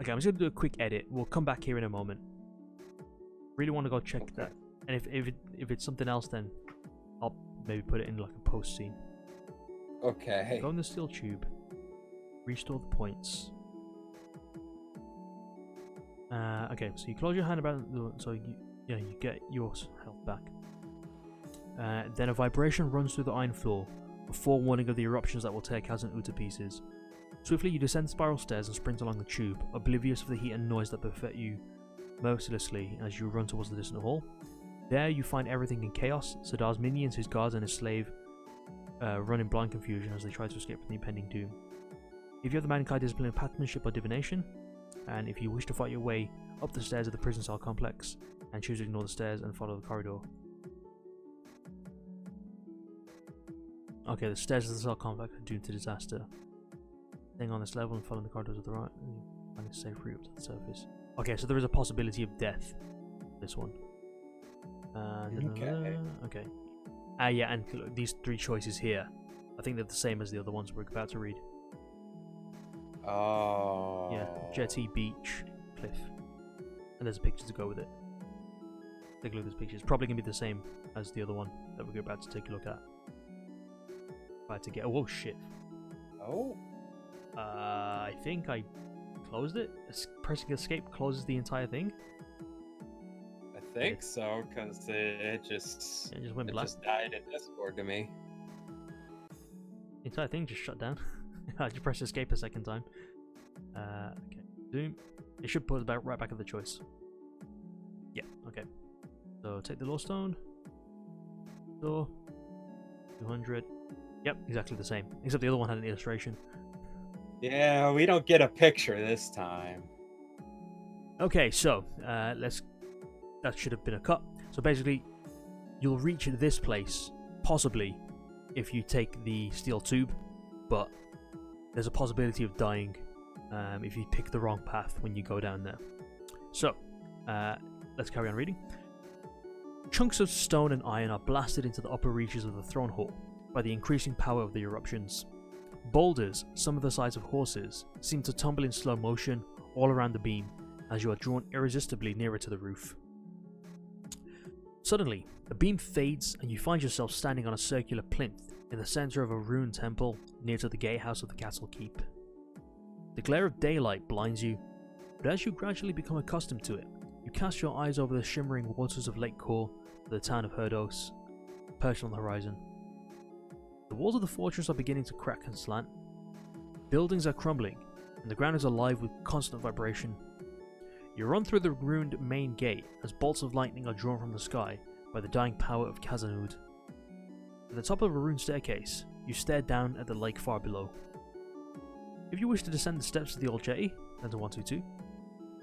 Okay, I'm just gonna do a quick edit. We'll come back here in a moment. Really want to go check that. And if it's something else, then I'll maybe put it in like a post scene. Okay. Go in the steel tube. Restore the points. Okay, so you close your hand about the, so you get your health back. Then a vibration runs through the iron floor, a forewarning of the eruptions that will tear Khazan-Ud to pieces. Swiftly you descend spiral stairs and sprint along the tube, oblivious of the heat and noise that buffet you mercilessly as you run towards the distant hall. There you find everything in chaos. Sadar's minions, his guards and his slave run in blind confusion as they try to escape from the impending doom. If you have the mankind discipline of pathmanship or divination, and if you wish to fight your way up the stairs of the prison cell complex and choose to ignore the stairs and follow the corridor. Okay, the stairs of the cell complex are doomed to disaster. Staying on this level and following the corridors of the right, find a safe route up to the surface. Okay, so there is a possibility of death. This one. Okay. Okay. Yeah, and these three choices here, I think they're the same as the other ones we're about to read. Oh. Yeah, jetty, beach, cliff. And there's a picture to go with it. Take a look at this picture. It's probably going to be the same as the other one that we're about to take a look at. About to get... Oh, shit. Oh. I think I closed it. Pressing escape closes the entire thing. I think so, because it just went black. just died in Discord to me. The entire thing just shut down. I just pressed escape a second time. Okay, zoom. It should put us right back at the choice. Yeah, okay. So take the Lorestone. So 200. Yep, exactly the same. Except the other one had an illustration. Yeah, we don't get a picture this time. Okay, so that should have been a cut. So basically, you'll reach this place possibly if you take the steel tube, but there's a possibility of dying if you pick the wrong path when you go down there. So let's carry on reading. Chunks of stone and iron are blasted into the upper reaches of the throne hall by the increasing power of the eruptions. Boulders, some of the size of horses, seem to tumble in slow motion all around the beam as you are drawn irresistibly nearer to the roof. Suddenly, the beam fades and you find yourself standing on a circular plinth in the center of a ruined temple near to the gatehouse of the castle keep. The glare of daylight blinds you, but as you gradually become accustomed to it, you cast your eyes over the shimmering waters of Lake Kor to the town of Herdos, perched on the horizon. The walls of the fortress are beginning to crack and slant. Buildings are crumbling, and the ground is alive with constant vibration. You run through the ruined main gate as bolts of lightning are drawn from the sky by the dying power of Khazan-Ud. At the top of a ruined staircase, you stare down at the lake far below. If you wish to descend the steps of the old jetty, turn to 122.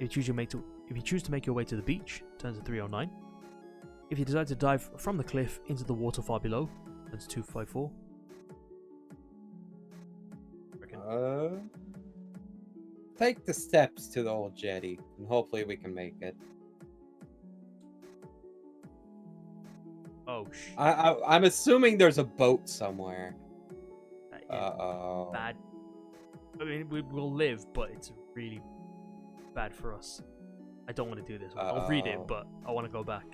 If you choose to make your way to the beach, turn to 309. If you decide to dive from the cliff into the water far below, turn to 254. Take the steps to the old jetty, and hopefully we can make it. Oh shit! I'm assuming there's a boat somewhere. Bad. I mean, we'll live, but it's really bad for us. I don't want to do this. I'll read it, but I want to go back.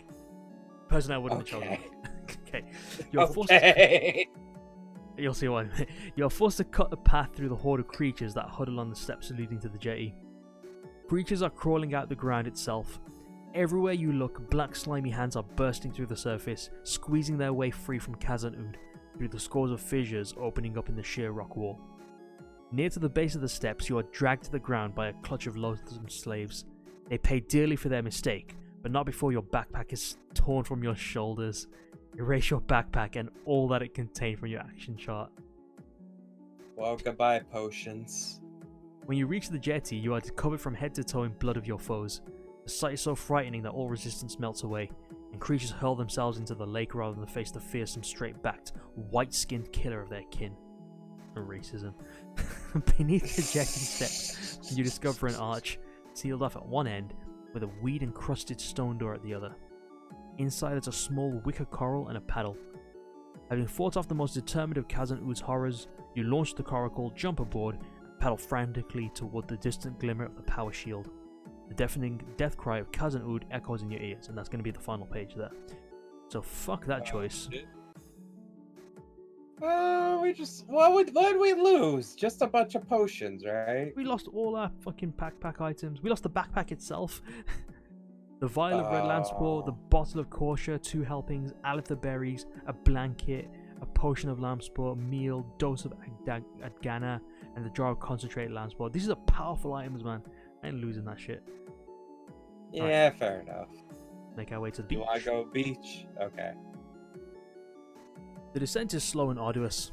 Personally, I wouldn't have chosen. Okay. You're forced to... You'll see why. You're forced to cut the path through the horde of creatures that huddle on the steps leading to the jetty. Creatures are crawling out the ground itself. Everywhere you look, black slimy hands are bursting through the surface, squeezing their way free from Khazan-Ud through the scores of fissures opening up in the sheer rock wall. Near to the base of the steps, you are dragged to the ground by a clutch of loathsome slaves. They pay dearly for their mistake, but not before your backpack is torn from your shoulders. Erase your backpack and all that it contained from your action chart. Well, goodbye, potions. When you reach the jetty, you are covered from head to toe in blood of your foes. The sight is so frightening that all resistance melts away, and creatures hurl themselves into the lake rather than face the fearsome, straight-backed, white-skinned killer of their kin. Racism. Beneath the jetty steps, you discover an arch, sealed off at one end, with a weed-encrusted stone door at the other. Inside is a small wicker coral and a paddle. Having fought off the most determined of Khazan-Ud's horrors, you launch the coracle, jump aboard, and paddle frantically toward the distant glimmer of the power shield. The deafening death cry of Kaz and Ood echoes in your ears, and that's going to be the final page there. So fuck that choice. What did we lose? Just a bunch of potions, right? We lost all our fucking backpack items. We lost the backpack itself. The vial of red lambspore, the bottle of Corsia, 2 helpings, alether berries, a blanket, a potion of lambspore, meal, dose of adgana, and the jar of concentrated lambspore. These are powerful items, man. I ain't losing that shit. Yeah, fair enough. Make our way to the beach. You want to go beach? Okay. The descent is slow and arduous.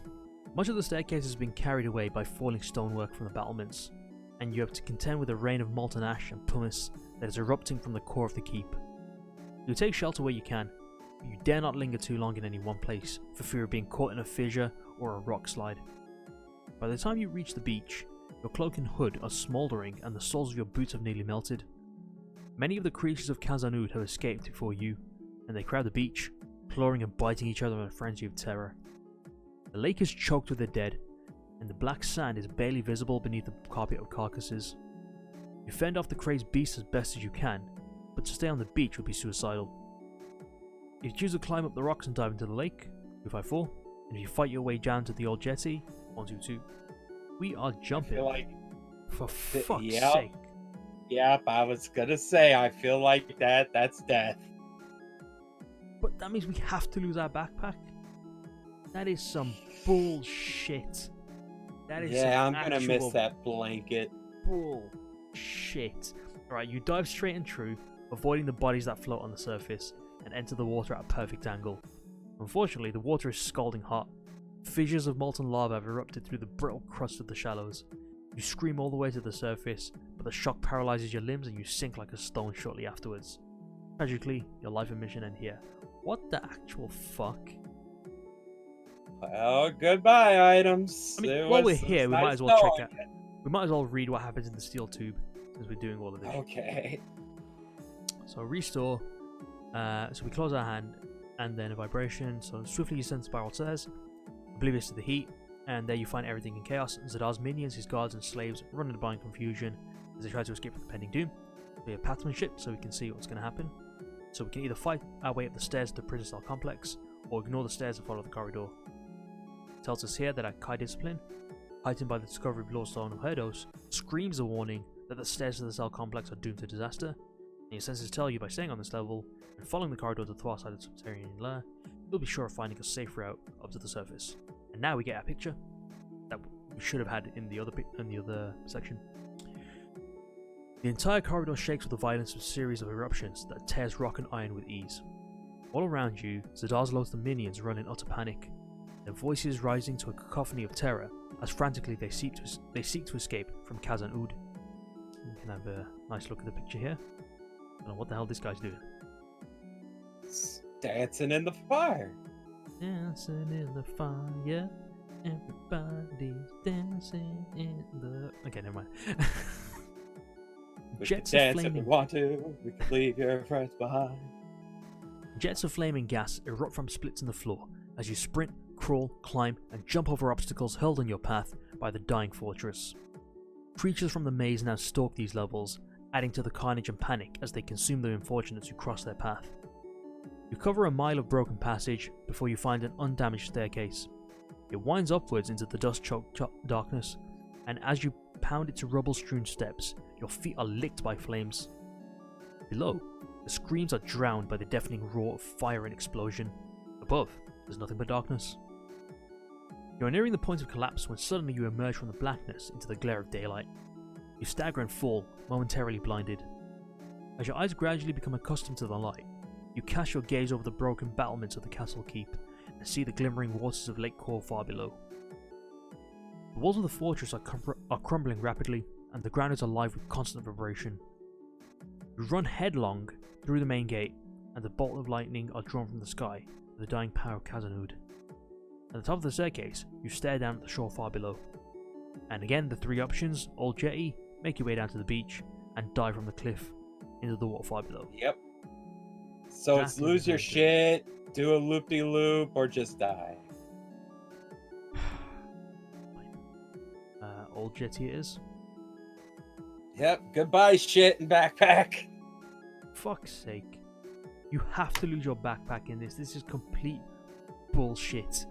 Much of the staircase has been carried away by falling stonework from the battlements, and you have to contend with a rain of molten ash and pumice that is erupting from the core of the keep. You take shelter where you can, but you dare not linger too long in any one place for fear of being caught in a fissure or a rock slide. By the time you reach the beach, your cloak and hood are smouldering and the soles of your boots have nearly melted. Many of the creatures of Khazad-dûm have escaped before you, and they crowd the beach, clawing and biting each other in a frenzy of terror. The lake is choked with the dead, and the black sand is barely visible beneath the carpet of carcasses. You fend off the crazed beasts as best as you can, but to stay on the beach would be suicidal. If you choose to climb up the rocks and dive into the lake, 254, and if you fight your way down to the old jetty, 122, we are jumping. For fuck's sake. Yep, I was gonna say, I feel like that's death. But that means we have to lose our backpack? That is some bullshit. That is I'm gonna miss that blanket. Bullshit. Alright, you dive straight and true, avoiding the bodies that float on the surface, and enter the water at a perfect angle. Unfortunately, the water is scalding hot. Fissures of molten lava have erupted through the brittle crust of the shallows. You scream all the way to the surface, but the shock paralyzes your limbs and you sink like a stone shortly afterwards. Tragically, your life and mission end here. What the actual fuck? Well, goodbye, items. I mean, while we're here, we might as well check out. We might as well read what happens in the steel tube, since we're doing all of this. Okay. So restore. So we close our hand, and then a vibration. So swiftly you send spiral stairs, oblivious to the heat, and there you find everything in chaos. Zadar's minions, his guards and slaves run in blind confusion as they try to escape from the pending doom. We have pathmanship, so we can see what's going to happen. So we can either fight our way up the stairs to the prison cell complex, or ignore the stairs and follow the corridor. It tells us here that our Kai discipline, heightened by the discovery of Lorestone or Herdos, screams a warning that the stairs to the cell complex are doomed to disaster. And your senses tell you by staying on this level and following the corridor to the far side of the subterranean lair, you'll be sure of finding a safe route up to the surface. And now we get our picture that we should have had in the other section. The entire corridor shakes with the violence of a series of eruptions that tears rock and iron with ease. All around you, Zadar's loathsome minions run in utter panic, their voices rising to a cacophony of terror as frantically they seek to escape from Khazad-dûm. You can have a nice look at the picture here. I don't know what the hell this guy's doing. Dancing in the fire. Dancing in the fire. Everybody's dancing in the... Okay, never mind. We can dance if we want to. We can leave your friends behind. Jets of flaming gas erupt from splits in the floor as you sprint, crawl, climb, and jump over obstacles hurled in your path by the dying fortress. Creatures from the maze now stalk these levels, adding to the carnage and panic as they consume the unfortunates who cross their path. You cover a mile of broken passage before you find an undamaged staircase. It winds upwards into the dust-choked darkness, and as you pound its rubble-strewn steps, your feet are licked by flames. Below, the screams are drowned by the deafening roar of fire and explosion. Above, there's nothing but darkness. You are nearing the point of collapse when suddenly you emerge from the blackness into the glare of daylight. You stagger and fall, momentarily blinded. As your eyes gradually become accustomed to the light, you cast your gaze over the broken battlements of the castle keep and see the glimmering waters of Lake Core far below. The walls of the fortress are crumbling rapidly, and the ground is alive with constant vibration. You run headlong through the main gate, and the bolt of lightning are drawn from the sky with the dying power of Khazad-dûm. At the top of the staircase, you stare down at the shore far below. And again, the three options, Old Jetty, make your way down to the beach, and dive from the cliff into the water far below. Yep. So it's lose your shit, do a loop-de-loop, or just die. old jetty it is. Yep. Goodbye, shit and backpack. Fuck's sake. You have to lose your backpack in this. This is complete bullshit.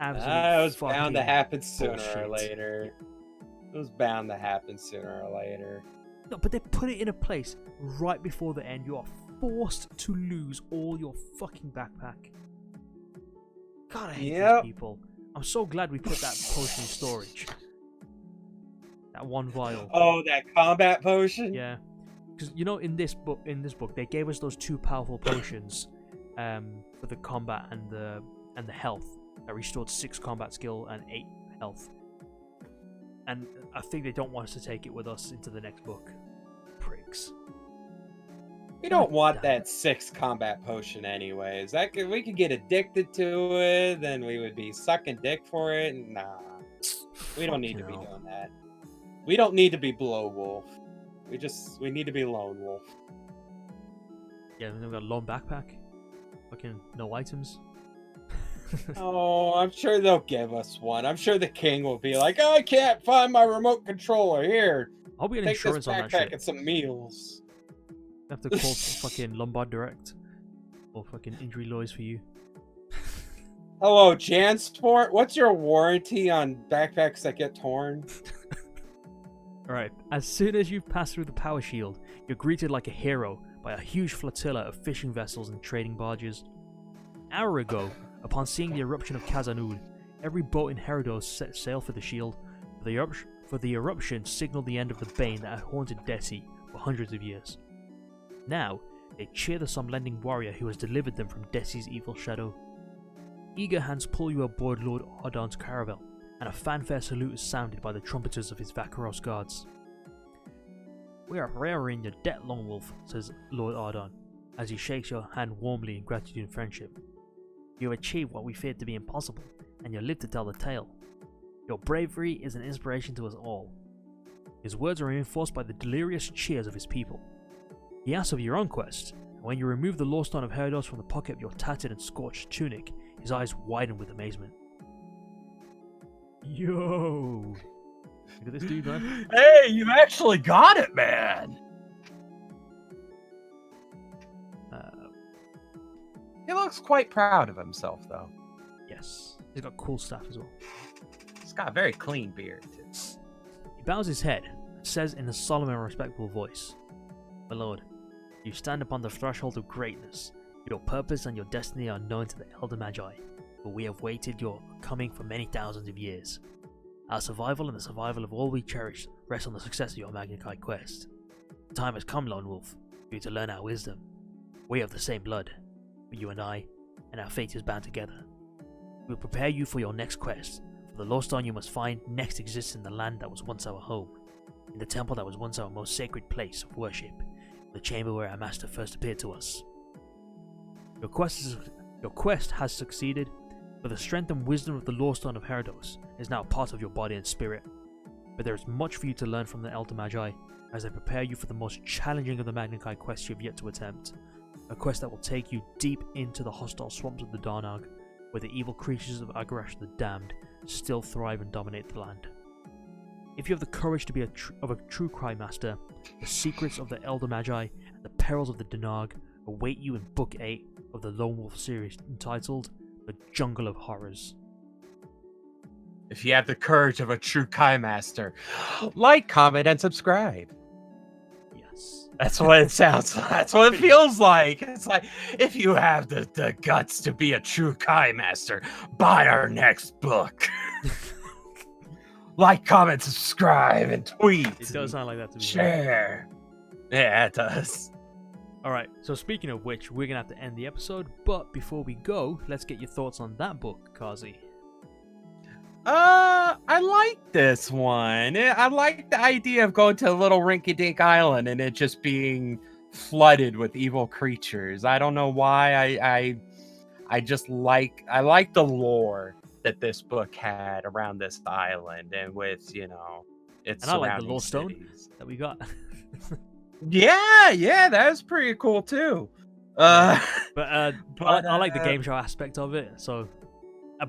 It was bound to fucking happen sooner or bullshit. later. It was bound to happen sooner or later. No, but they put it in a place right before the end. You are forced to lose all your fucking backpack. God, I hate these people. I'm so glad we put that potion in storage. That one vial. Oh, that combat potion? Yeah, because you know, in this book, they gave us those 2 powerful potions, for the combat and the health that restored 6 combat skill and 8 health. And I think they don't want us to take it with us into the next book. Pricks. We don't want that 6 combat potion anyways. We could get addicted to it, then we would be sucking dick for it. Nah. We don't need to be doing that. We don't need to be Blow Wolf. We need to be Lone Wolf. Yeah, we've got a lone backpack. Fucking no items. Oh, I'm sure they'll give us one. I'm sure the king will be like, I can't find my remote controller. Here, I'll be an take this insurance on that backpack shit. and some meals. I have to call fucking Lombard Direct or fucking injury lawyers for you. Hello, Jansport. What's your warranty on backpacks that get torn? Alright, as soon as you've passed through the power shield, you're greeted like a hero by a huge flotilla of fishing vessels and trading barges. An hour ago, upon seeing the eruption of Khazad-dûm, every boat in Herodos set sail for the shield, for the eruption signaled the end of the bane that had haunted Desi for hundreds of years. Now, they cheer the unlending warrior who has delivered them from Desi's evil shadow. Eager hands pull you aboard Lord Ardon's caravel, and a fanfare salute is sounded by the trumpeters of his Vakaros guards. We are forever in your debt, Lone Wolf, says Lord Ardon, as he shakes your hand warmly in gratitude and friendship. You have achieved what we feared to be impossible, and you live to tell the tale. Your bravery is an inspiration to us all. His words are reinforced by the delirious cheers of his people. He asks of your own quest, and when you remove the Lorestone of Herodos from the pocket of your tattered and scorched tunic, his eyes widen with amazement. Yo! Look at this dude, man. Hey, you actually got it, man! He looks quite proud of himself, though. Yes. He's got cool stuff as well. He's got a very clean beard, too. He bows his head and says in a solemn and respectful voice, My lord, you stand upon the threshold of greatness. Your purpose and your destiny are known to the Elder Magi, but we have waited your coming for many thousands of years. Our survival and the survival of all we cherish rests on the success of your Magnified quest. The time has come, Lone Wolf, for you to learn our wisdom. We have the same blood, but you and I, and our fate is bound together. We will prepare you for your next quest, for the Lorestone you must find next exists in the land that was once our home, in the temple that was once our most sacred place of worship, the chamber where our master first appeared to us. Your quest has succeeded, for the strength and wisdom of the Lorestone of Herodos is now part of your body and spirit. But there is much for you to learn from the Elder Magi, as they prepare you for the most challenging of the Magnified quests you have yet to attempt. A quest that will take you deep into the hostile swamps of the Darnag, where the evil creatures of Agarash the Damned still thrive and dominate the land. If you have the courage to be a true cry master, the secrets of the Elder Magi and the perils of the Darnag await you in Book 8 of the Lone Wolf series entitled The Jungle of Horrors. If you have the courage of a true Kai Master, like, comment, and subscribe. Yes. That's what it sounds like. That's what it feels like. It's like, if you have the guts to be a true Kai Master, buy our next book. Like, comment, subscribe, and tweet. It does sound like that to me. Share. Yeah, it does. Alright, so speaking of which, we're going to have to end the episode, but before we go, let's get your thoughts on that book, Karzie. I like this one. I like the idea of going to a little rinky-dink island and it just being flooded with evil creatures. I don't know why. I just like the lore that this book had around this island and with, you know, its and I like the surrounding Lorestone cities. that we got. Yeah, that was pretty cool too. But I like the game show aspect of it. So,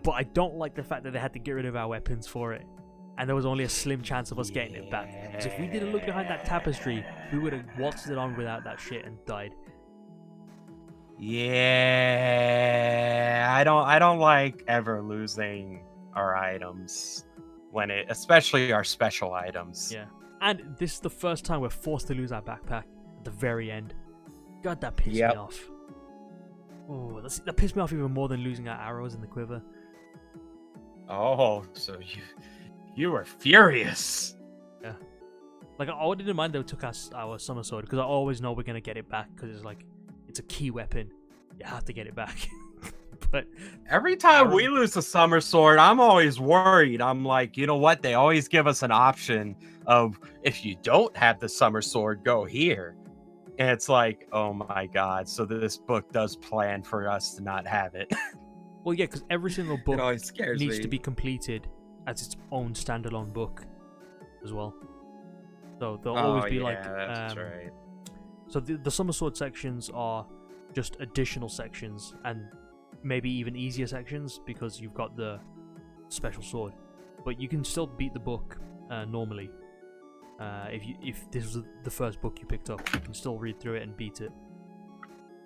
but I don't like the fact that they had to get rid of our weapons for it. and there was only a slim chance of us getting it back. Because if we didn't look behind that tapestry, we would have waltzed it on without that shit and died. Yeah, I don't like ever losing our items especially our special items. Yeah, and this is the first time we're forced to lose our backpack at the very end. God, that pissed me off. Oh, that pissed me off even more than losing our arrows in the quiver. Oh, so you were furious. Yeah, like I didn't mind they took our summer sword because I always know we're gonna get it back because it's a key weapon. You have to get it back. But every time we lose the summer sword, I'm always worried. I'm like, you know what? They always give us an option of, if you don't have the summer sword, go here. And it's like, oh my god. So this book does plan for us to not have it. Well, yeah, because every single book needs me. to be completed as its own standalone book as well. So there'll always be that's right. So the summer sword sections are just additional sections and maybe even easier sections because you've got the special sword, but you can still beat the book normally. If this was the first book you picked up, you can still read through it and beat it.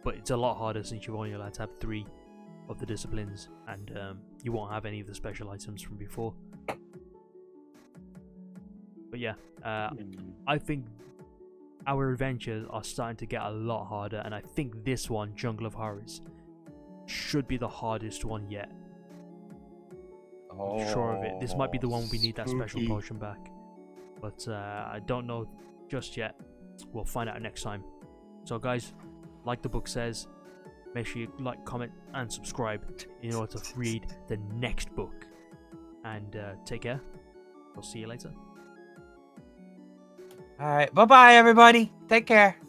But it's a lot harder since you're only allowed to have 3 of the disciplines, and you won't have any of the special items from before. But yeah, I think our adventures are starting to get a lot harder, and I think this one, Jungle of Horrors, should be the hardest one yet. I'm sure of it. This might be the one we need that special potion back. But I don't know just yet. We'll find out next time. So guys, like the book says, make sure you like, comment, and subscribe in order to read the next book. And take care. We'll see you later. All right. Bye-bye, everybody. Take care.